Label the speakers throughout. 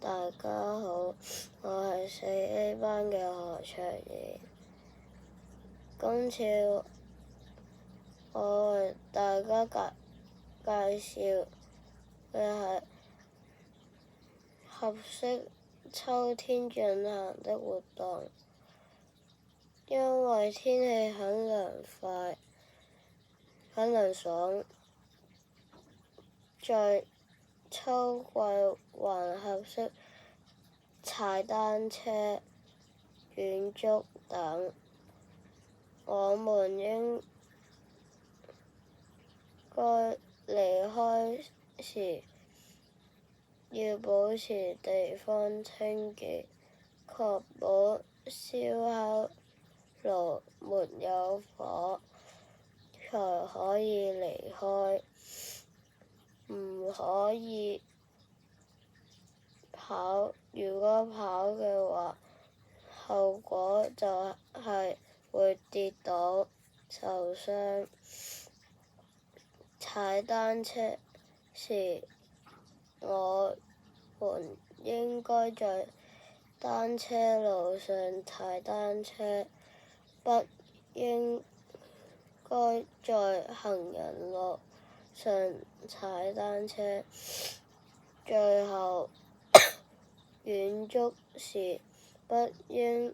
Speaker 1: 大家好，我係4A 班嘅何卓然。今次我為大家介紹嘅係合適秋天進行的活動。因為天氣很涼快、很涼爽，在秋季還合適踩單車、遠足等。我們應該離開時要保持地方清潔，確保燒烤爐沒有火，才可以離開。唔可以跑，如果跑嘅話，後果就係會跌倒受傷。踩單車時，我們應該在單車路上踩單車，不應該在行人路上踩單車。最後，遠足時不應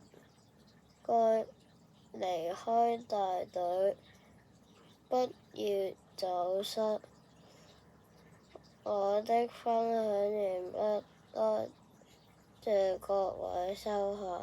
Speaker 1: 該離開大隊，不要走失。我的分享完畢，多謝各位收看。